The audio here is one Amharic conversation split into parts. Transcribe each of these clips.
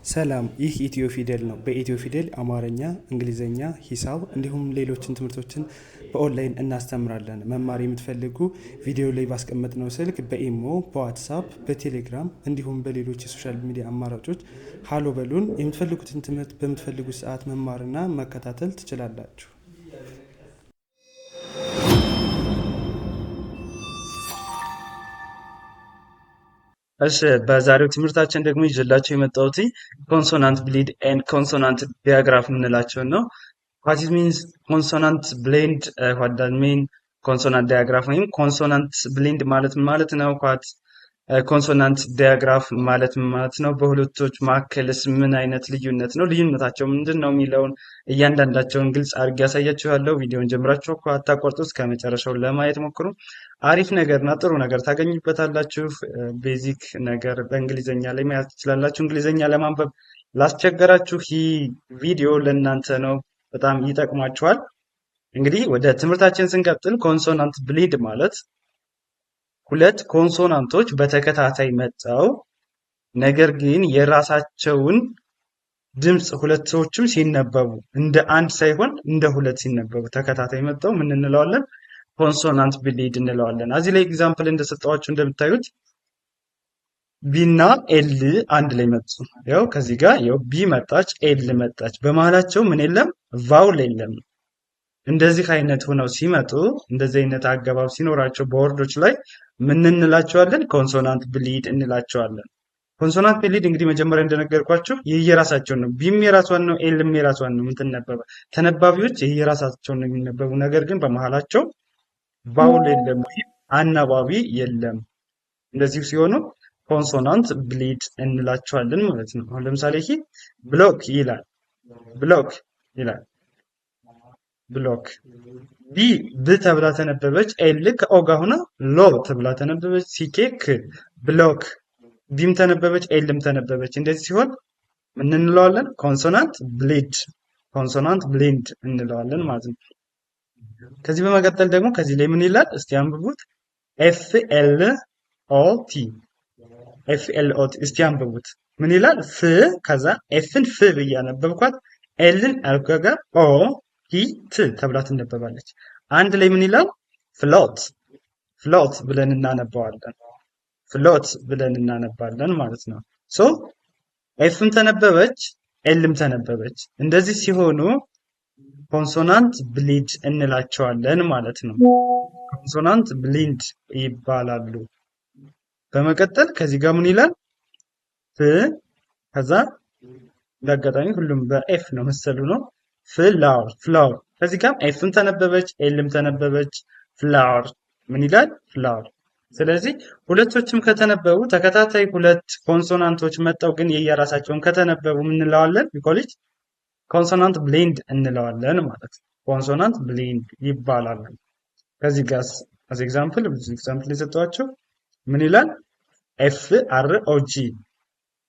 ሰላም፣ ይህ ኢትዮ ፊደል ነው። በኢትዮ ፊደል አማርኛ፣ እንግሊዝኛ፣ ሂሳብ እንዲሁም ሌሎችን ትምህርቶችን በኦንላይን እናስተምራለን። መማር የምትፈልጉ ቪዲዮ ላይ ባስቀመጥነው ስልክ በኢሞ፣ በዋትሳፕ፣ በቴሌግራም እንዲሁም በሌሎች የሶሻል ሚዲያ አማራጮች ሀሎ በሉን። የምትፈልጉትን ትምህርት በምትፈልጉት ሰዓት መማርና መከታተል ትችላላችሁ። እሺ በዛሬው ትምህርታችን ደግሞ ይዤላችሁ የመጣሁት ኮንሶናንት ብሊድ ኤንድ ኮንሶናንት ዲያግራፍ የምንላቸውን ነው። ዋት ኢት ሚንስ ኮንሶናንት ብሌንድ፣ ዋት ዳት ሚን ኮንሶናንት ዲያግራፍ ወይም ኮንሶናንት ብሌንድ ማለት ነው። ዋት ኮንሶናንት ዲያግራፍ ማለት ነው። በሁለቶች መካከልስ ምን አይነት ልዩነት ነው? ልዩነታቸው ምንድን ነው የሚለውን እያንዳንዳቸውን ግልጽ አድርጌ ያሳያችኋለሁ። ቪዲዮን ጀምራችሁ አታቋርጡ፣ እስከ መጨረሻው ለማየት ሞክሩ። አሪፍ ነገርና ጥሩ ነገር ታገኙበታላችሁ። ቤዚክ ነገር በእንግሊዘኛ ላይ ማየት ትችላላችሁ። እንግሊዘኛ ለማንበብ ላስቸገራችሁ ይህ ቪዲዮ ለእናንተ ነው፣ በጣም ይጠቅማችኋል። እንግዲህ ወደ ትምህርታችን ስንቀጥል ኮንሶናንት ብሊድ ማለት ሁለት ኮንሶናንቶች በተከታታይ መጥተው ነገር ግን የራሳቸውን ድምፅ ሁለቶችም ሲነበቡ እንደ አንድ ሳይሆን እንደ ሁለት ሲነበቡ ተከታታይ መጥተው ምን እንለዋለን? ኮንሶናንት ብሊድ እንለዋለን። እዚህ ላይ ኤግዛምፕል እንደሰጠዋችሁ እንደምታዩት ቢና ኤል አንድ ላይ መጡ። ያው ከዚህ ጋር ያው ቢ መጣች፣ ኤል መጣች። በመሃላቸው ምን የለም? ቫውል የለም። እንደዚህ አይነት ሆነው ሲመጡ እንደዚህ አይነት አገባብ ሲኖራቸው በወርዶች ላይ ምን እንላቸዋለን? ኮንሶናንት ብሊድ እንላቸዋለን። ኮንሶናንት ብሊድ እንግዲህ መጀመሪያ እንደነገርኳችሁ የየራሳቸው ነው። ቢም የራሷን ነው፣ ኤልም የራሷን ነው የምትነበበ። ተነባቢዎች የየራሳቸውን ነው የሚነበቡ። ነገር ግን በመሃላቸው ቫውል የለም ወይም አናባቢ የለም። እንደዚህ ሲሆኑ ኮንሶናንት ብሊድ እንላቸዋለን ማለት ነው። አሁን ለምሳሌ ይሄ ብሎክ ይላል፣ ብሎክ ይላል፣ ብሎክ። ቢ ብ ተብላ ተነበበች፣ ኤል ከኦ ጋር ሆና ሎ ተብላ ተነበበች፣ ሲኬ ክ ብሎክ። ቢም ተነበበች፣ ኤልም ተነበበች። እንደዚህ ሲሆን ምን እንለዋለን? ኮንሶናንት ብሊድ፣ ኮንሶናንት ብሊድ እንለዋለን ማለት ነው። ከዚህ በመቀጠል ደግሞ ከዚህ ላይ ምን ይላል? እስቲ አንብቡት። ኤፍ ኤል ኦ ቲ፣ ኤፍ ኤል ኦ ቲ። እስቲ አንብቡት። ምን ይላል? ፍ ከዛ ኤፍን ፍ ብዬ አነበብኳት፣ ኤልን አልከጋ ኦ ቲ ት ተብላ ትነበባለች። አንድ ላይ ምን ይላል? ፍሎት፣ ፍሎት ብለን እናነባዋለን። ፍሎት ብለን እናነባለን ማለት ነው። ሶ ኤፍም ተነበበች፣ ኤልም ተነበበች። እንደዚህ ሲሆኑ ኮንሶናንት ብሊድ እንላቸዋለን ማለት ነው። ኮንሶናንት ብሊድ ይባላሉ። በመቀጠል ከዚህ ጋር ምን ይላል? ፍ ከዛ በአጋጣሚ ሁሉም በኤፍ ነው መሰሉ ነው። ፍላወር፣ ፍላወር። ከዚህ ጋር ኤፍም ተነበበች፣ ኤልም ተነበበች። ፍላወር ምን ይላል? ፍላወር። ስለዚህ ሁለቶችም ከተነበቡ ተከታታይ ሁለት ኮንሶናንቶች መጣው ግን የየራሳቸውን ከተነበቡ ምን እንለዋለን? ቢኮሊት ኮንሶናንት ብሌንድ እንለዋለን ማለት ነው። ኮንሶናንት ብሌንድ ይባላል። ከዚህ ጋር አስ ኤግዛምፕል ብዙ ኤግዛምፕል የሰጠዋቸው ምን ይላል? ኤፍ አር ኦ ጂ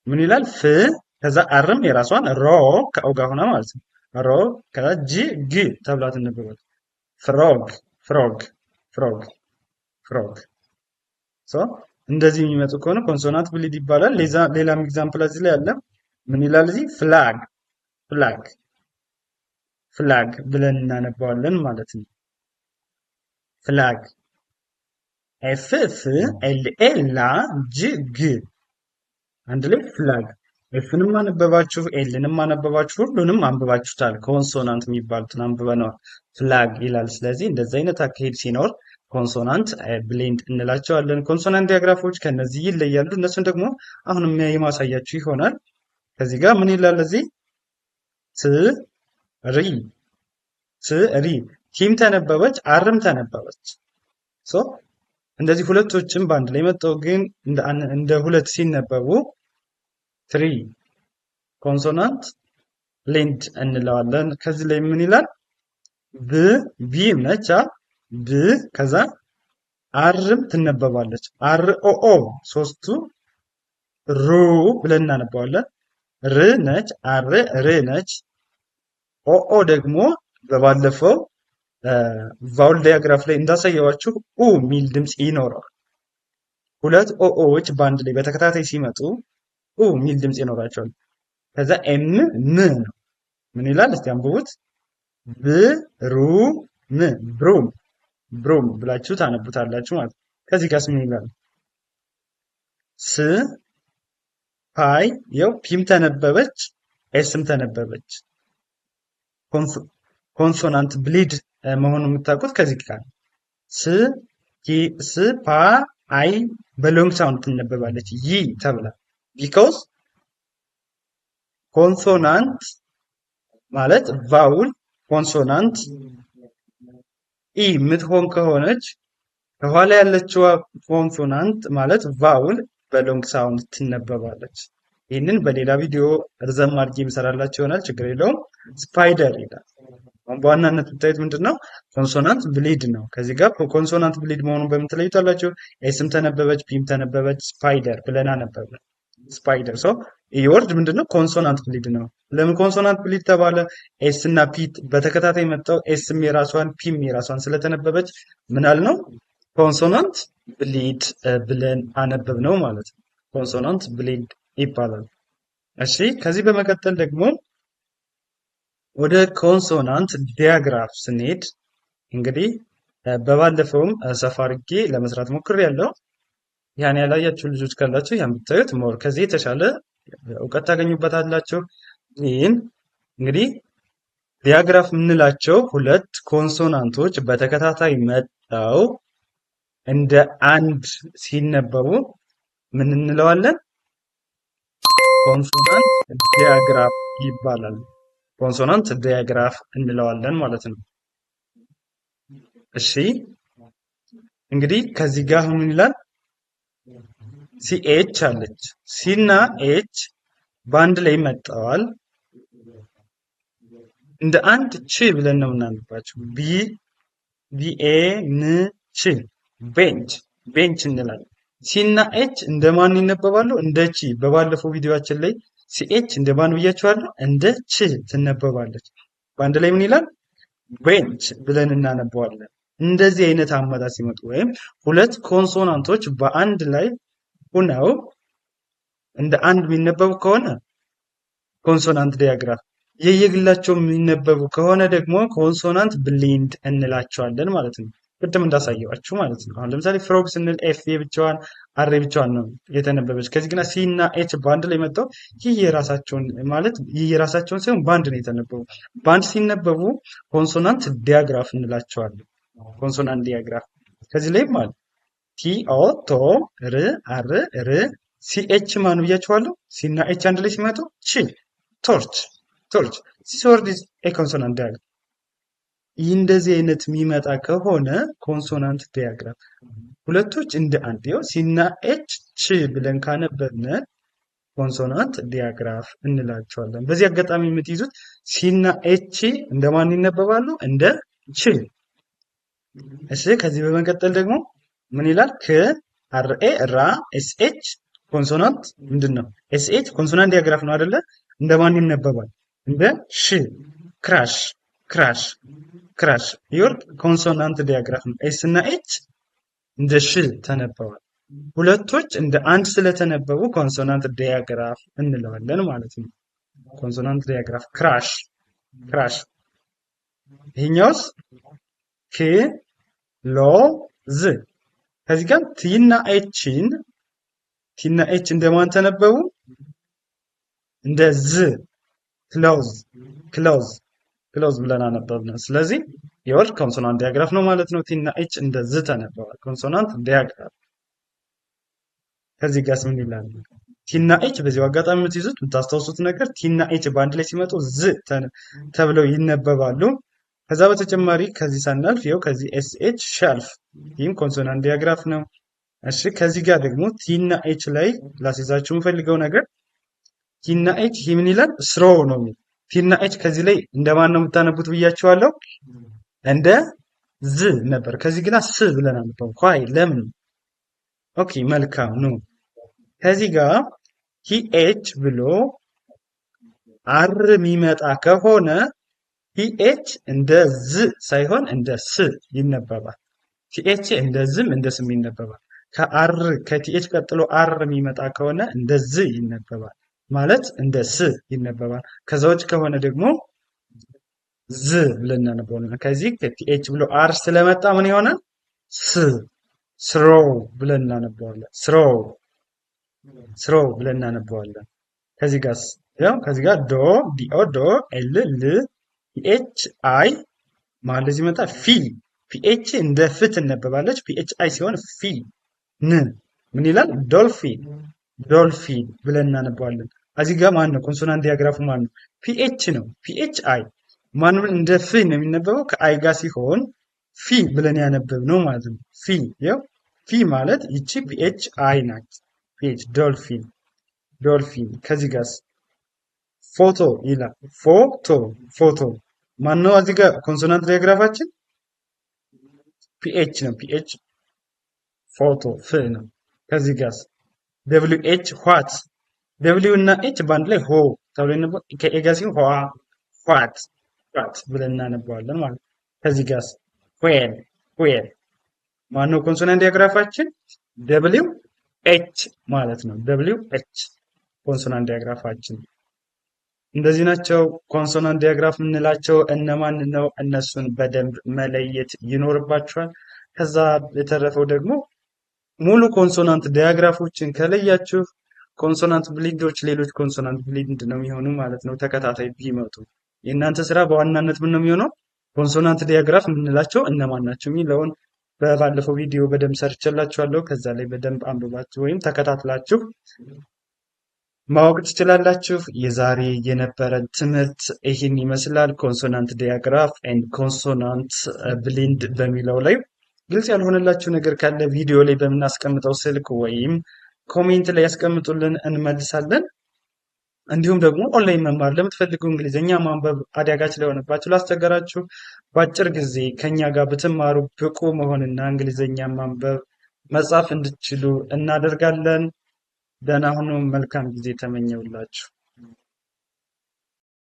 ምን ይላል? ፍ ከዛ አርም የራሷን ሮ ከኦ ጋር ሆና ማለት ነው። ሮ ከዛ ጂ ግ ተብላ ትነበባለች። ፍሮግ፣ ፍሮግ፣ ፍሮግ፣ ፍሮግ። ሶ እንደዚህ የሚመጡ ከሆነ ኮንሶናንት ብሊድ ይባላል። ሌላም ኤግዛምፕል እዚህ ላይ አለ። ምን ይላል እዚህ? ፍላግ፣ ፍላግ፣ ፍላግ ብለን እናነባዋለን ማለት ነው። ፍላግ። ኤፍ ፍ ኤል ኤ ላ ጂ ግ አንድ ላይ ፍላግ። ኤፍንም አነበባችሁ፣ ኤልንም አነበባችሁ፣ ሁሉንም አንብባችሁታል። ኮንሶናንት የሚባሉትን አንብበነዋል። ፍላግ ይላል። ስለዚህ እንደዚህ አይነት አካሄድ ሲኖር ኮንሶናንት ብሌንድ እንላቸዋለን። ኮንሶናንት ዲያግራፎች ከነዚህ ይለያሉ። እነሱን ደግሞ አሁንም የማሳያችሁ ይሆናል። ከዚህ ጋር ምን ይላል እዚህ? ት ሪ፣ ት ሪ። ቲም ተነበበች፣ አርም ተነበበች። ሶ እንደዚህ ሁለቶችም በአንድ ላይ መጣው ግን እንደ ሁለት ሲነበቡ ትሪ ኮንሶናንት ብሌንድ እንለዋለን። ከዚህ ላይ ምን ይላል? ብ ቢ ነች፣ ብ ከዛ አርም ትነበባለች። አር ኦ ኦ ሶስቱ ሩ ብለን እናነባዋለን። ር ነች፣ አር ር ነች። ኦ ኦ ደግሞ በባለፈው ቫውል ዲያግራፍ ላይ እንዳሳየዋችሁ ኡ ሚል ድምፅ ይኖረዋል። ሁለት ኦኦዎች በአንድ ላይ በተከታታይ ሲመጡ ሚል ድምፅ ይኖራቸዋል። ከዛ ኤም ም ነው። ምን ይላል እስቲ አንብቡት። ብሩም ብሩም ብሩም ብላችሁ ታነቡታላችሁ ማለት ነው። ከዚህ ጋርስ ምን ይላል? ስ ፓይ ያው ፒም ተነበበች ኤስም ተነበበች። ኮንሶናንት ብሊድ መሆኑን የምታውቁት ከዚህ ጋር ስ ፓ አይ በሎንግ ሳውንድ ትነበባለች ይ ተብላ ቢኮዝ ኮንሶናንት ማለት ቫውል ኮንሶናንት ኢ የምትሆን ከሆነች ከኋላ ያለችው ኮንሶናንት ማለት ቫውል በሎንግ ሳውንድ ትነበባለች። ይህንን በሌላ ቪዲዮ ርዘም አድርጌ የምሰራላችሁ ይሆናል። ችግር የለውም። ስፓይደር ይላል። በዋናነት ብታዩት ምንድን ነው? ኮንሶናንት ብሊድ ነው። ከዚህ ጋር ኮንሶናንት ብሊድ መሆኑን በምን ትለዩታላችሁ? ኤስም ተነበበች፣ ፒም ተነበበች፣ ስፓይደር ብለን አነበብን። ስፓይደር ሰው ይህ ወርድ ምንድን ነው? ኮንሶናንት ብሊድ ነው። ለምን ኮንሶናንት ብሊድ ተባለ? ኤስ እና ፒ በተከታታይ መጣው። ኤስም የራሷን ፒም የራሷን ስለተነበበች ምናል ነው ኮንሶናንት ብሊድ ብለን አነበብ ነው ማለት ነው። ኮንሶናንት ብሊድ ይባላል። እሺ ከዚህ በመቀጠል ደግሞ ወደ ኮንሶናንት ዲያግራፍ ስንሄድ እንግዲህ በባለፈውም ሰፋ አድርጌ ለመስራት ሞክሬያለሁ። ያን ያላያችሁ ልጆች ካላችሁ ያን ብታዩት ሞር ከዚህ የተሻለ እውቀት ታገኙበታላችሁ። ይህን እንግዲህ ዲያግራፍ የምንላቸው ሁለት ኮንሶናንቶች በተከታታይ መጣው እንደ አንድ ሲነበቡ ምን እንለዋለን? ኮንሶናንት ዲያግራፍ ይባላል። ኮንሶናንት ዲያግራፍ እንለዋለን ማለት ነው። እሺ እንግዲህ ከዚህ ጋር ምን ይላል? ሲኤች አለች። ሲና ኤች በአንድ ላይ መጣዋል። እንደ አንድ ች ብለን ነው የምናነባቸው። ቢኤ ን ች ቤንች ቤንች እንላለን። ሲና ኤች እንደማን ይነበባሉ? እንደ ቺ። በባለፈው ቪዲዮአችን ላይ ሲኤች እንደማን ብያችኋለሁ? እንደ ች ትነበባለች። በአንድ ላይ ምን ይላል? ቤንች ብለን እናነበዋለን። እንደዚህ አይነት አመጣጥ ሲመጡ ወይም ሁለት ኮንሶናንቶች በአንድ ላይ ሆነው እንደ አንድ የሚነበቡ ከሆነ ኮንሶናንት ዲያግራፍ፣ የየግላቸው የሚነበቡ ከሆነ ደግሞ ኮንሶናንት ብሌንድ እንላቸዋለን ማለት ነው። ቅድም እንዳሳየዋችሁ ማለት ነው። አሁን ለምሳሌ ፍሮግ ስንል ኤፍ ብቻዋን አር ብቻዋን ነው የተነበበች። ከዚህ ግና ሲ እና ኤች በአንድ ላይ መጥተው ይህ የራሳቸውን ሲሆን በአንድ ነው የተነበቡ። በአንድ ሲነበቡ ኮንሶናንት ዲያግራፍ እንላቸዋለን። ኮንሶናንት ዲያግራፍ ከዚህ ላይ ማለት ቲኦ ቶ ር አር ር ሲኤች ማን ብያችኋለሁ? ሲና ኤች አንድ ላይ ሲመጡ ቺ ቶርች ቶርች ሲወርድ ኮንሶናንት ዲያግራፍ። ይህ እንደዚህ አይነት የሚመጣ ከሆነ ኮንሶናንት ዲያግራፍ ሁለቶች እንደ አንድ ይኸው ሲና ኤች ች ብለን ካነበብን ኮንሶናንት ዲያግራፍ እንላቸዋለን። በዚህ አጋጣሚ የምትይዙት ሲና ኤች እንደማን ይነበባሉ? እንደ ች። እሺ ከዚህ በመቀጠል ደግሞ ምን ይላል? ክ አር ኤ ራ ኤስ ኤች ኮንሶናንት ምንድን ነው? ኤስ ኤች ኮንሶናንት ዲያግራፍ ነው አይደለ? እንደማን ይነበባል? እንደ ሽ ክራሽ ክራሽ ክራሽ ዮር ኮንሶናንት ዲያግራፍ ነው። ኤስ እና ኤች እንደ ሽ ተነበዋል። ሁለቶች እንደ አንድ ስለተነበቡ ኮንሶናንት ዲያግራፍ እንለዋለን ማለት ነው። ኮንሶናንት ዲያግራፍ ክራሽ ክራሽ። ይሄኛውስ ክ ሎ ዝ። ከዚህ ጋር ቲና ኤች እንደማን ተነበቡ? እንደ ዝ ክሎዝ ክሎዝ ክሎዝ ብለን አነበብን። ስለዚህ የወርድ ኮንሶናንት ዲያግራፍ ነው ማለት ነው። ቲና ኤች እንደ ዝ ተነበዋል። ኮንሶናንት ዲያግራፍ። ከዚህ ጋርስ ምን ይላል? ቲና ኤች በዚሁ አጋጣሚ የምትይዙት የምታስታውሱት ነገር ቲና ኤች በአንድ ላይ ሲመጡ ዝ ተብለው ይነበባሉ። ከዛ በተጨማሪ ከዚህ ሳናልፍ ይኸው ከዚህ ኤስ ኤች ሻልፍ፣ ይህም ኮንሶናንት ዲያግራፍ ነው። እሺ ከዚህ ጋር ደግሞ ቲና ኤች ላይ ላስይዛችሁ የምፈልገው ነገር ቲና ኤች ይህ ምን ይላል? ስሮ ነው የሚል ቲና ኤች ከዚህ ላይ እንደማን ነው የምታነቡት ብያችኋለሁ? እንደ ዝ ነበር። ከዚህ ግና ስ ብለን አንበው። ኳይ ለምን? ኦኬ መልካም ነው። ከዚህ ጋር ቲኤች ብሎ አር የሚመጣ ከሆነ ቲኤች እንደ ዝ ሳይሆን እንደ ስ ይነበባል። ቲኤች እንደ ዝም እንደ ስም ይነበባል። ከቲኤች ቀጥሎ አር የሚመጣ ከሆነ እንደ ዝ ይነበባል። ማለት እንደ ስ ይነበባል። ከዛ ውጭ ከሆነ ደግሞ ዝ ብለን እናነበዋለን። ከዚህ ከፒኤች ብሎ አር ስለመጣ ምን ይሆናል? ስ ስሮ ብለን እናነበዋለን። ስሮ ብለን እናነበዋለን። ከዚህ ጋር ያው ከዚህ ጋር ዶ ዲኦ ዶ ኤል ል ፒኤች አይ ማለት እዚህ መጣ ፊ ፒኤች እንደ ፍ ትነበባለች። ፒኤች አይ ሲሆን ፊ ን ምን ይላል? ዶልፊን ዶልፊን ብለን እናነበዋለን። እዚህ ጋር ማን ነው ኮንሶናንት ዲያግራፉ ማን ነው? ፒኤች ነው። ፒኤች አይ ማንም እንደ ፍ ነው የሚነበበው ከአይ ጋር ሲሆን ፊ ብለን ያነበብ ነው ማለት ነው። ፊ ያው ፊ ማለት ይቺ ፒኤች አይ ናት። ፒኤች ዶልፊን ዶልፊን። ከዚህ ጋር ፎቶ ይላል። ፎቶ ማነው? እዚህ ጋር ኮንሶናንት ዲያግራፋችን ፒኤች ነው። ፒኤች ፎቶ ፍ ነው። ከዚህ ጋር ደብሊው ኤች ዋት ደብሊው እና ኤች በአንድ ላይ ሆ ተብሎ ይነበባል። ከኤ ጋር ሲሆን ዋት ብለን እናነበዋለን ማለት ነው። ከዚህ ጋር ዌል ማነው ኮንሶናንት ዲያግራፋችን? ደብሊው ኤች ማለት ነው። ደብሊው ኤች ኮንሶናንት ዲያግራፋችን እንደዚህ ናቸው። ኮንሶናንት ዲያግራፍ የምንላቸው እነማን ነው? እነሱን በደንብ መለየት ይኖርባቸዋል። ከዛ የተረፈው ደግሞ ሙሉ ኮንሶናንት ዲያግራፎችን ከለያችሁ ኮንሶናንት ብሊንዶች ሌሎች ኮንሶናንት ብሊንድ ነው የሚሆኑ ማለት ነው። ተከታታይ ቢመጡ የእናንተ ስራ በዋናነት ምን ነው የሚሆነው? ኮንሶናንት ዲያግራፍ የምንላቸው እነማን ናቸው የሚለውን በባለፈው ቪዲዮ በደንብ ሰርቼላችኋለሁ። ከዛ ላይ በደንብ አንብባችሁ ወይም ተከታትላችሁ ማወቅ ትችላላችሁ። የዛሬ የነበረን ትምህርት ይህን ይመስላል። ኮንሶናንት ዲያግራፍ ኤንድ ኮንሶናንት ብሊንድ በሚለው ላይ ግልጽ ያልሆነላችሁ ነገር ካለ ቪዲዮ ላይ በምናስቀምጠው ስልክ ወይም ኮሜንት ላይ ያስቀምጡልን፣ እንመልሳለን። እንዲሁም ደግሞ ኦንላይን መማር ለምትፈልጉ እንግሊዝኛ ማንበብ አዳጋች ለሆነባችሁ ላስቸገራችሁ በአጭር ጊዜ ከኛ ጋር ብትማሩ ብቁ መሆንና እንግሊዝኛ ማንበብ መጻፍ እንድትችሉ እናደርጋለን። ደህና ሁኑ። መልካም ጊዜ ተመኘውላችሁ።